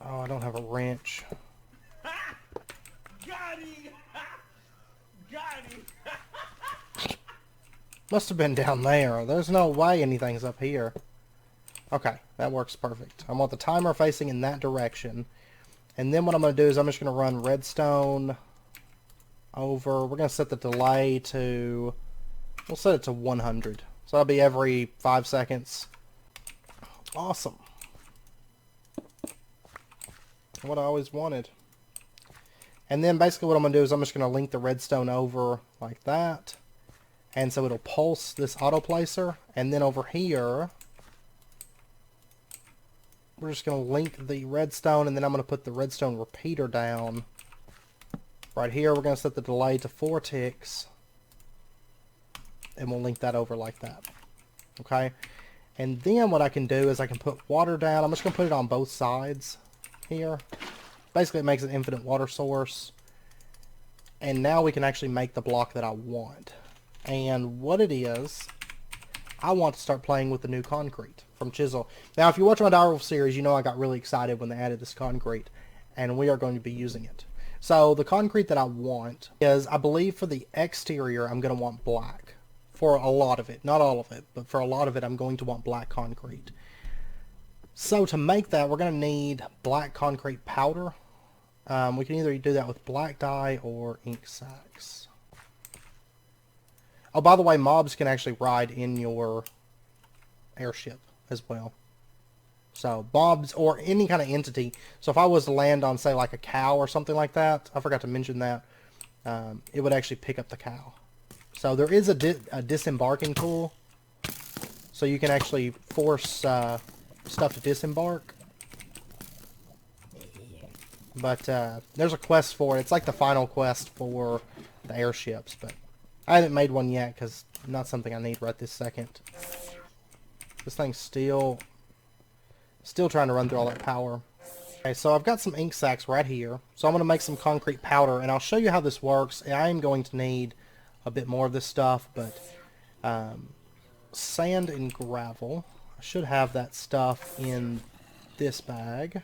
Oh, I don't have a wrench. Ha! Got him! Ha! Got him! Must have been down there. There's no way anything's up here. Okay, that works perfect. I want the timer facing in that direction. And then what I'm going to do is I'm just going to run redstone over. We're going to set the delay to... We'll set it to 100. So that'll be every 5 seconds. Awesome. What I always wanted. And then basically what I'm going to do is I'm just going to link the redstone over like that. And so it'll pulse this auto placer. And then over here... we're just going to link the redstone, and then I'm going to put the redstone repeater down. Right here, we're going to set the delay to 4 ticks. And we'll link that over like that. Okay? And then what I can do is I can put water down. I'm just going to put it on both sides here. Basically, it makes an infinite water source. And now we can actually make the block that I want. And what it is, I want to start playing with the new concrete from Chisel. Now, if you watch my Direwolf series, you know I got really excited when they added this concrete. And we are going to be using it. So, the concrete that I want is, I believe for the exterior, I'm going to want black. For a lot of it. Not all of it, but for a lot of it, I'm going to want black concrete. So, to make that, we're going to need black concrete powder. We can either do that with black dye or ink sacs. Oh, by the way, mobs can actually ride in your airship as well. So, mobs or any kind of entity. So, if I was to land on, say, like a cow or something like that, I forgot to mention that, it would actually pick up the cow. So, there is a disembarking tool. So, you can actually force stuff to disembark. But there's a quest for it. It's like the final quest for the airships, but I haven't made one yet because not something I need right this second. This thing's still trying to run through all that power. Okay, so I've got some ink sacs right here. So I'm going to make some concrete powder, and I'll show you how this works. I am going to need a bit more of this stuff, but sand and gravel. I should have that stuff in this bag.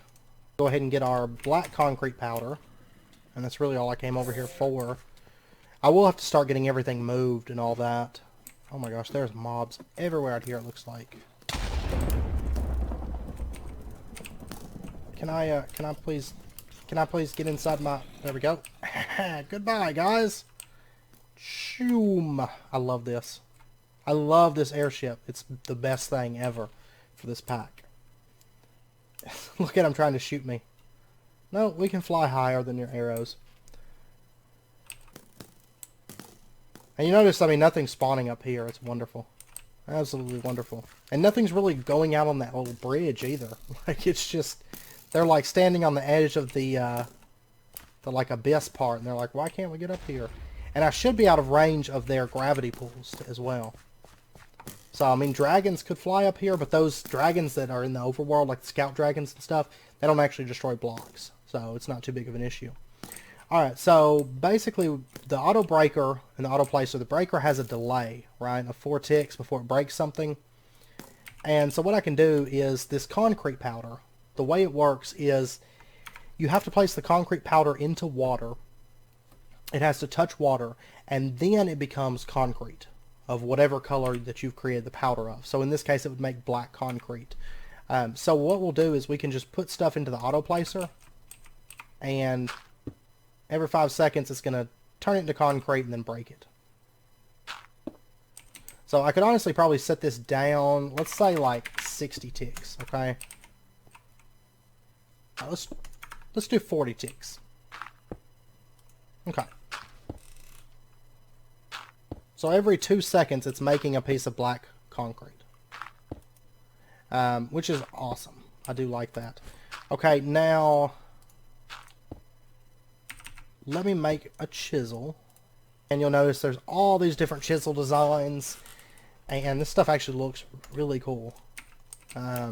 Go ahead and get our black concrete powder, and that's really all I came over here for. I will have to start getting everything moved and all that. Oh my gosh, there's mobs everywhere out here, it looks like. Can I please get inside my... There we go. Goodbye, guys. Shoom. I love this. I love this airship. It's the best thing ever for this pack. Look at him trying to shoot me. No, we can fly higher than your arrows. And you notice, I mean, nothing's spawning up here. It's wonderful. Absolutely wonderful. And nothing's really going out on that little bridge either. Like, it's just... They're like standing on the edge of the like abyss part. And they're like, why can't we get up here? And I should be out of range of their gravity pools as well. So, I mean, dragons could fly up here, but those dragons that are in the overworld, like the scout dragons and stuff, they don't actually destroy blocks. So, it's not too big of an issue. Alright, so, basically, the auto breaker and the auto placer, the breaker has a delay, right, of 4 ticks before it breaks something. And so what I can do is this concrete powder, the way it works is you have to place the concrete powder into water. It has to touch water, and then it becomes concrete of whatever color that you've created the powder of. So in this case, it would make black concrete. So what we'll do is we can just put stuff into the auto placer, and every 5 seconds it's going to turn it into concrete and then break it. So I could honestly probably set this down, let's say like 60 ticks, okay? Let's do 40 ticks. Okay. So every 2 seconds, it's making a piece of black concrete. Which is awesome. I do like that. Okay, now... let me make a chisel. And you'll notice there's all these different chisel designs. And this stuff actually looks really cool. I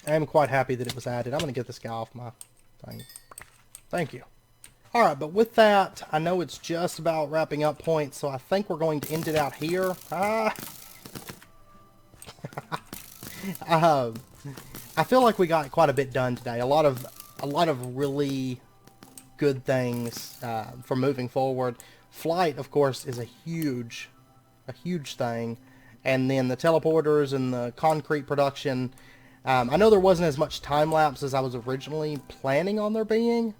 am quite happy that it was added. I'm going to get this guy off my thing. Thank you. Alright, but with that, I know it's just about wrapping up point, so I think we're going to end it out here. I feel like we got quite a bit done today. A lot of really good things for moving forward. Flight, of course, is a huge thing. And then the teleporters and the concrete production. I know there wasn't as much time lapse as I was originally planning on there being.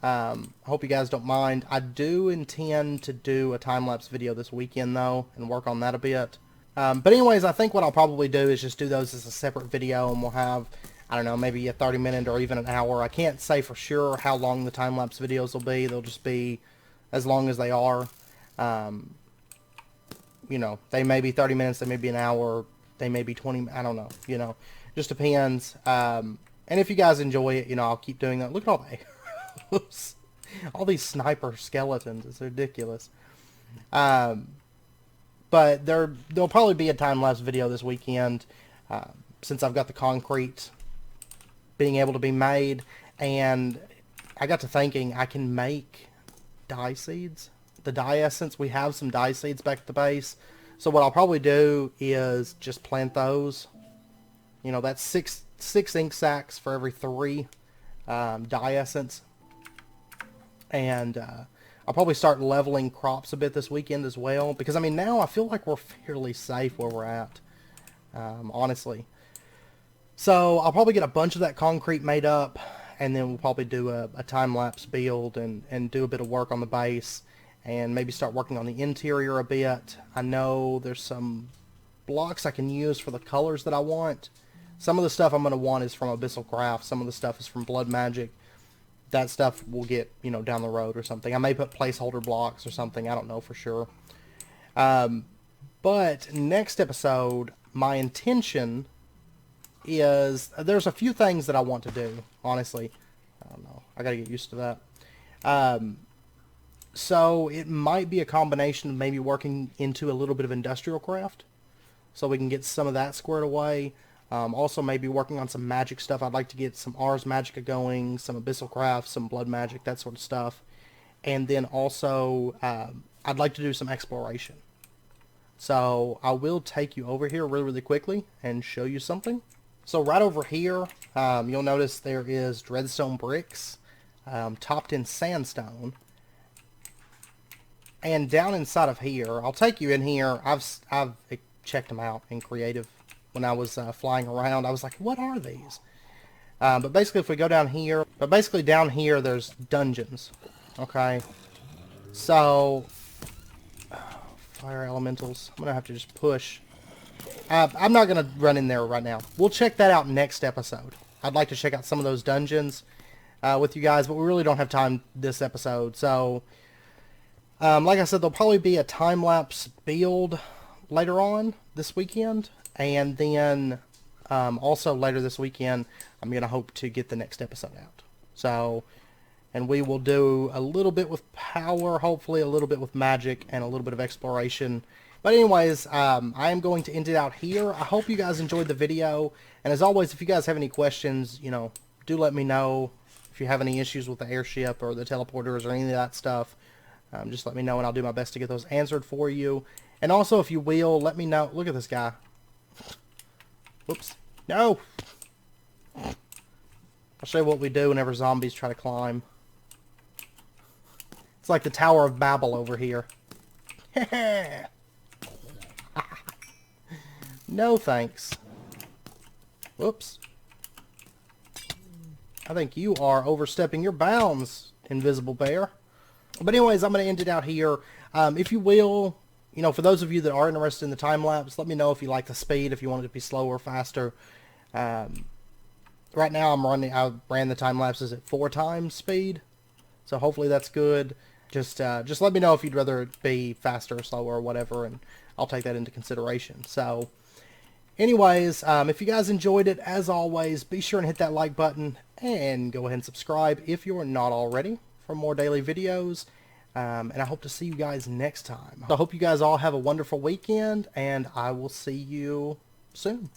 I hope you guys don't mind. I do intend to do a time-lapse video this weekend, though, and work on that a bit. But anyways, I think what I'll probably do is just do those as a separate video, and we'll have, I don't know, maybe a 30-minute or even an hour. I can't say for sure how long the time-lapse videos will be. They'll just be as long as they are. You know, they may be 30 minutes, they may be an hour, they may be 20, I don't know, you know. Just depends. And if you guys enjoy it, you know, I'll keep doing that. Look at all the arrows. All these sniper skeletons. It's ridiculous. But there'll probably be a time-lapse video this weekend, since I've got the concrete being able to be made, and I got to thinking I can make dye seeds. The dye essence, we have some dye seeds back at the base, so what I'll probably do is just plant those. You know, that's six ink sacs for every 3 dye essence, and I'll probably start leveling crops a bit this weekend as well, because I mean now I feel like we're fairly safe where we're at, honestly. So I'll probably get a bunch of that concrete made up, and then we'll probably do a time-lapse build and do a bit of work on the base, and maybe start working on the interior a bit. I know there's some blocks I can use for the colors that I want. Some of the stuff I'm going to want is from Abyssal Craft. Some of the stuff is from Blood Magic. That stuff we'll get, you know, down the road or something. I may put placeholder blocks or something. I don't know for sure. But next episode, my intention is, there's a few things that I want to do, honestly. I don't know. I got to get used to that. So it might be a combination of maybe working into a little bit of industrial craft, so we can get some of that squared away. Also maybe working on some magic stuff. I'd like to get some Ars Magica going, some Abyssal Craft, some Blood Magic, that sort of stuff. And then also, I'd like to do some exploration. So I will take you over here really quickly and show you something. So right over here, you'll notice there is Dreadstone bricks, topped in sandstone. And down inside of here, I'll take you in here. I've checked them out in creative. When I was flying around, I was like, what are these? But basically, if we go down here, down here, there's dungeons. Okay. So, fire elementals. I'm going to have to just push. I'm not going to run in there right now. We'll check that out next episode. I'd like to check out some of those dungeons with you guys, but we really don't have time this episode. So, like I said, there'll probably be a time-lapse build later on this weekend. And then, also later this weekend, I'm going to hope to get the next episode out. So, and we will do a little bit with power, hopefully a little bit with magic, and a little bit of exploration. But anyways, I am going to end it out here. I hope you guys enjoyed the video. And as always, if you guys have any questions, you know, do let me know. If you have any issues with the airship or the teleporters or any of that stuff, just let me know and I'll do my best to get those answered for you. And also, if you will, let me know. Look at this guy. Whoops. No! I'll show you what we do whenever zombies try to climb. It's like the Tower of Babel over here. No thanks. Whoops. I think you are overstepping your bounds, Invisible Bear. But anyways, I'm going to end it out here. If you will, you know, for those of you that are interested in the time-lapse, let me know if you like the speed, if you want it to be slower or faster. Right now I ran the time-lapses at 4 times speed, so hopefully that's good. Just let me know if you'd rather it be faster or slower or whatever, and I'll take that into consideration. So, anyways, if you guys enjoyed it, as always, be sure and hit that like button, and go ahead and subscribe if you're not already for more daily videos. And I hope to see you guys next time. I hope you guys all have a wonderful weekend, and I will see you soon.